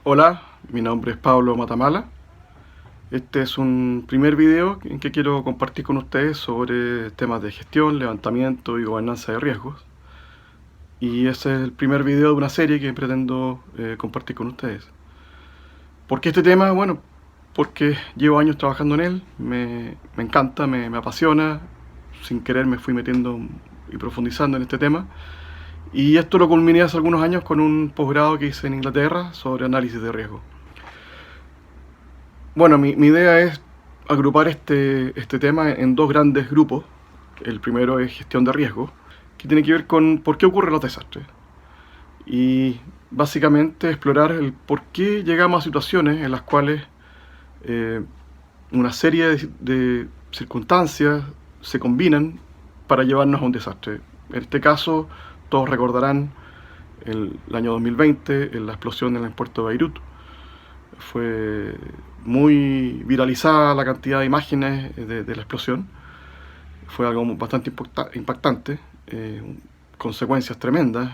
Hola, mi nombre es Pablo Matamala. Este es un primer video en que quiero compartir con ustedes sobre temas de gestión, levantamiento y gobernanza de riesgos. Y ese es el primer video de una serie que pretendo compartir con ustedes. ¿Por qué este tema? Bueno, porque llevo años trabajando en él, me encanta, me apasiona. Sin querer me fui metiendo y profundizando en este tema. Y esto lo culminé hace algunos años con un posgrado que hice en Inglaterra sobre análisis de riesgo. Bueno, mi idea es agrupar este tema en dos grandes grupos. El primero es gestión de riesgo, que tiene que ver con por qué ocurren los desastres. Y básicamente explorar el por qué llegamos a situaciones en las cuales eh, una serie de circunstancias se combinan para llevarnos a un desastre. En este caso, todos recordarán el año 2020, en la explosión en el puerto de Beirut. Fue muy viralizada la cantidad de imágenes de la explosión. Fue algo bastante impactante, consecuencias tremendas,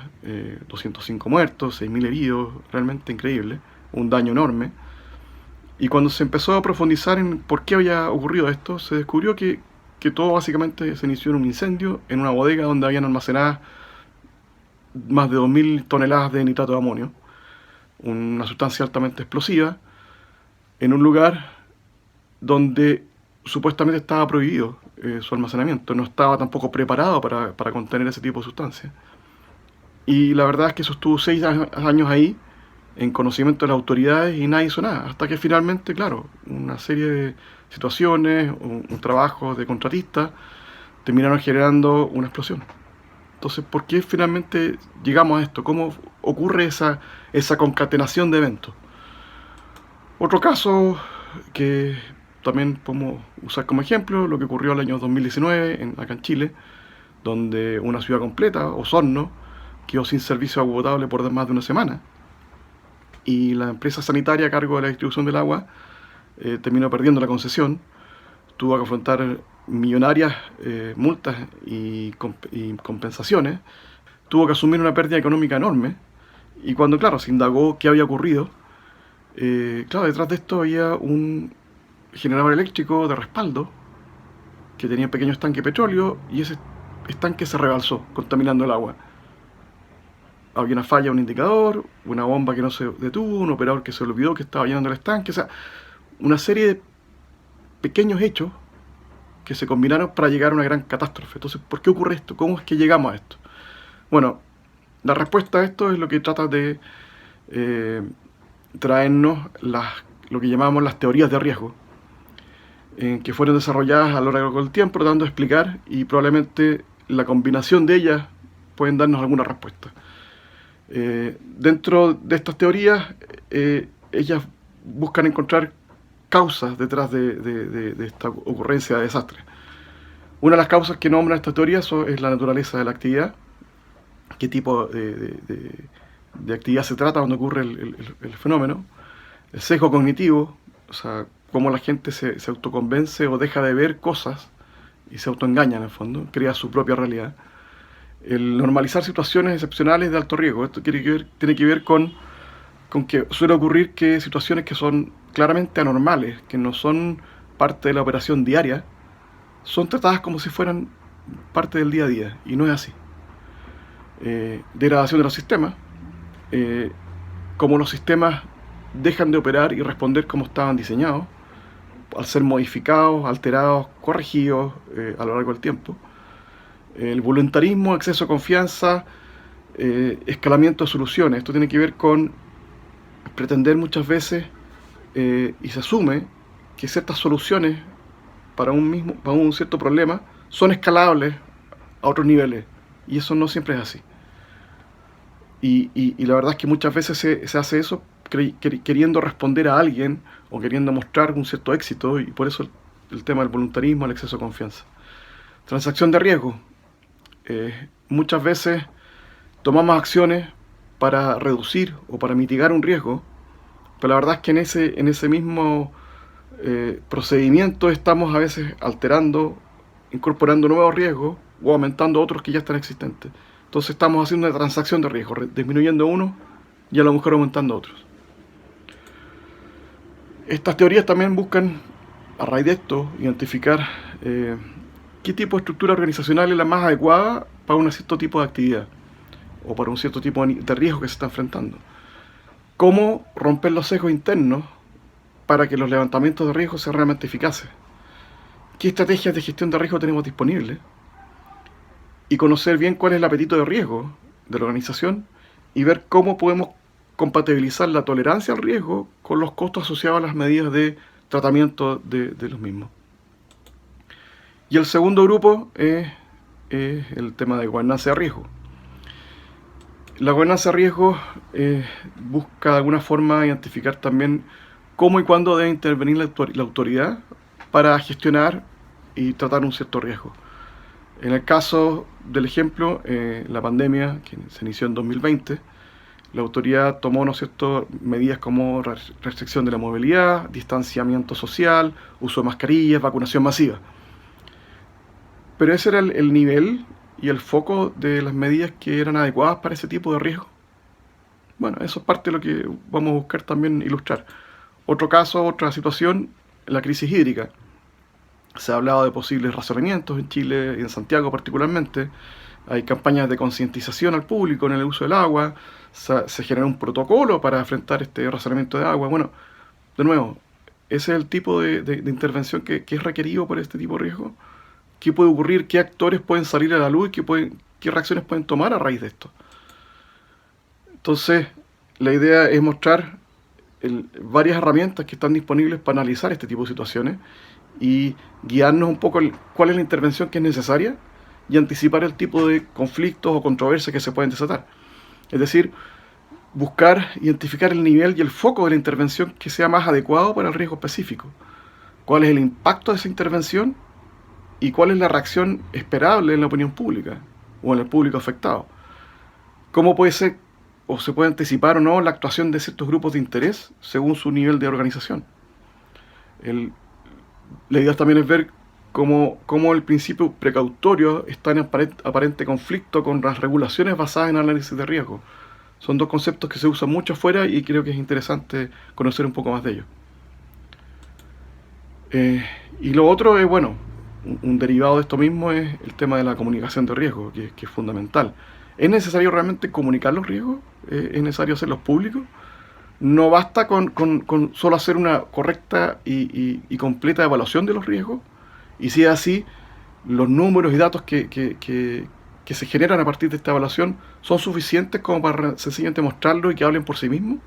205 muertos, 6.000 heridos, realmente increíble, un daño enorme. Y cuando se empezó a profundizar en por qué había ocurrido esto, se descubrió que todo básicamente se inició en un incendio en una bodega donde habían almacenadas más de 2.000 toneladas de nitrato de amonio, una sustancia altamente explosiva, en un lugar donde supuestamente estaba prohibido su almacenamiento, no estaba tampoco preparado para contener ese tipo de sustancias. Y la verdad es que eso estuvo 6 años ahí, en conocimiento de las autoridades, y nadie hizo nada, hasta que finalmente, claro, una serie de situaciones, un trabajo de contratista, terminaron generando una explosión. Entonces, ¿por qué finalmente llegamos a esto? ¿Cómo ocurre esa concatenación de eventos? Otro caso que también podemos usar como ejemplo, lo que ocurrió el año 2019 acá en Chile, donde una ciudad completa, Osorno, quedó sin servicio de agua potable por más de una semana. Y la empresa sanitaria a cargo de la distribución del agua terminó perdiendo la concesión, tuvo que afrontar millonarias multas y compensaciones, tuvo que asumir una pérdida económica enorme. Y cuando, claro, se indagó qué había ocurrido, claro, detrás de esto había un generador eléctrico de respaldo que tenía un pequeño estanque de petróleo y ese estanque se rebalsó, contaminando el agua. Había una falla, un indicador, una bomba que no se detuvo, un operador que se olvidó que estaba llenando el estanque, o sea, una serie de pequeños hechos que se combinaron para llegar a una gran catástrofe. Entonces, ¿por qué ocurre esto? ¿Cómo es que llegamos a esto? Bueno, la respuesta a esto es lo que trata de eh, traernos lo que llamamos las teorías de riesgo, que fueron desarrolladas a lo largo del tiempo, tratando de explicar, y probablemente la combinación de ellas pueden darnos alguna respuesta. Dentro de estas teorías, ellas buscan encontrar causas detrás de esta ocurrencia de desastres. Una de las causas que nombra esta teoría es la naturaleza de la actividad, qué tipo de actividad se trata cuando ocurre el fenómeno, el sesgo cognitivo, o sea, cómo la gente se autoconvence o deja de ver cosas y se autoengaña en el fondo, crea su propia realidad. El normalizar situaciones excepcionales de alto riesgo, esto tiene que ver con que suele ocurrir que situaciones que son claramente anormales, que no son parte de la operación diaria, son tratadas como si fueran parte del día a día, y no es así. Degradación de los sistemas, eh, como los sistemas dejan de operar y responder como estaban diseñados, al ser modificados, alterados, corregidos a lo largo del tiempo. El voluntarismo, exceso de confianza, escalamiento de soluciones. Esto tiene que ver con pretender muchas veces y se asume que ciertas soluciones para un cierto problema son escalables a otros niveles, y eso no siempre es así. Y la verdad es que muchas veces se hace eso queriendo responder a alguien o queriendo mostrar un cierto éxito, y por eso el tema del voluntarismo, el exceso de confianza. Transacción de riesgo. Muchas veces tomamos acciones para reducir o para mitigar un riesgo, pero la verdad es que en ese mismo procedimiento estamos a veces alterando, incorporando nuevos riesgos o aumentando otros que ya están existentes. Entonces estamos haciendo una transacción de riesgo, disminuyendo uno y a lo mejor aumentando otros. Estas teorías también buscan, a raíz de esto, identificar qué tipo de estructura organizacional es la más adecuada para un cierto tipo de actividad o para un cierto tipo de riesgo que se está enfrentando. Cómo romper los sesgos internos para que los levantamientos de riesgo sean realmente eficaces. ¿Qué estrategias de gestión de riesgo tenemos disponibles? Y conocer bien cuál es el apetito de riesgo de la organización y ver cómo podemos compatibilizar la tolerancia al riesgo con los costos asociados a las medidas de tratamiento de los mismos. Y el segundo grupo es el tema de gobernanza de riesgo. La gobernanza de riesgo busca de alguna forma identificar también cómo y cuándo debe intervenir la autoridad para gestionar y tratar un cierto riesgo. En el caso del ejemplo, la pandemia que se inició en 2020, la autoridad tomó, ¿no es cierto?, medidas como restricción de la movilidad, distanciamiento social, uso de mascarillas, vacunación masiva. Pero ese era el nivel y el foco de las medidas que eran adecuadas para ese tipo de riesgo. Bueno, eso es parte de lo que vamos a buscar también ilustrar. Otro caso, otra situación, la crisis hídrica. Se ha hablado de posibles razonamientos en Chile y en Santiago particularmente. Hay campañas de concientización al público en el uso del agua. Se genera un protocolo para enfrentar este razonamiento de agua. Bueno, de nuevo, ese es el tipo de intervención que es requerido por este tipo de riesgo. ¿Qué puede ocurrir? ¿Qué actores pueden salir a la luz? ¿Qué reacciones pueden tomar a raíz de esto? Entonces, la idea es mostrar varias herramientas que están disponibles para analizar este tipo de situaciones y guiarnos un poco cuál es la intervención que es necesaria y anticipar el tipo de conflictos o controversias que se pueden desatar. Es decir, buscar identificar el nivel y el foco de la intervención que sea más adecuado para el riesgo específico. ¿Cuál es el impacto de esa intervención? ¿Y cuál es la reacción esperable en la opinión pública o en el público afectado? ¿Cómo puede ser o se puede anticipar o no la actuación de ciertos grupos de interés según su nivel de organización? La idea también es ver cómo el principio precautorio está en aparente conflicto con las regulaciones basadas en análisis de riesgo. Son dos conceptos que se usan mucho afuera y creo que es interesante conocer un poco más de ellos. Y lo otro es, bueno, un derivado de esto mismo es el tema de la comunicación de riesgo, que es fundamental. ¿Es necesario realmente comunicar los riesgos? ¿Es necesario hacerlos públicos? No basta con solo hacer una correcta y completa evaluación de los riesgos. Y si es así, los números y datos que se generan a partir de esta evaluación son suficientes como para sencillamente mostrarlo y que hablen por sí mismos.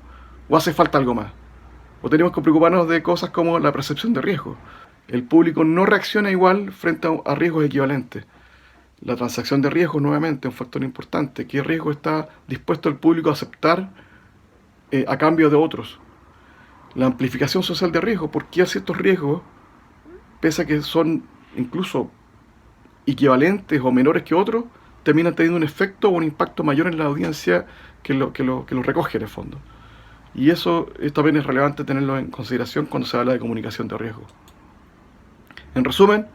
¿O hace falta algo más? ¿O tenemos que preocuparnos de cosas como la percepción de riesgo? El público no reacciona igual frente a riesgos equivalentes. La transacción de riesgos, nuevamente, es un factor importante. ¿Qué riesgo está dispuesto el público a aceptar a cambio de otros? La amplificación social de riesgo. ¿Por qué ciertos riesgos, pese a que son incluso equivalentes o menores que otros, terminan teniendo un efecto o un impacto mayor en la audiencia que lo recoge en el fondo? Y eso también es relevante tenerlo en consideración cuando se habla de comunicación de riesgo. En resumen,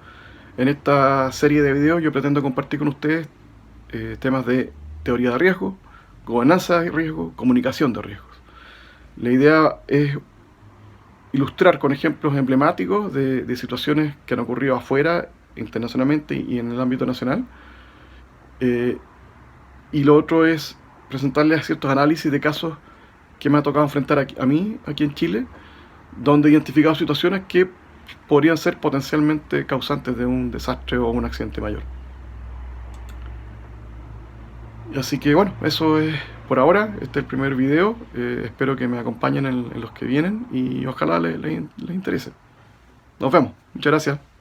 en esta serie de videos yo pretendo compartir con ustedes temas de teoría de riesgo, gobernanza de riesgo, comunicación de riesgos. La idea es ilustrar con ejemplos emblemáticos de situaciones que han ocurrido afuera, internacionalmente y en el ámbito nacional. Y lo otro es presentarles ciertos análisis de casos que me ha tocado enfrentar a mí, aquí en Chile, donde he identificado situaciones que podrían ser potencialmente causantes de un desastre o un accidente mayor. Así que bueno, eso es por ahora. Este es el primer video. Espero que me acompañen en los que vienen y ojalá les interese. Nos vemos. Muchas gracias.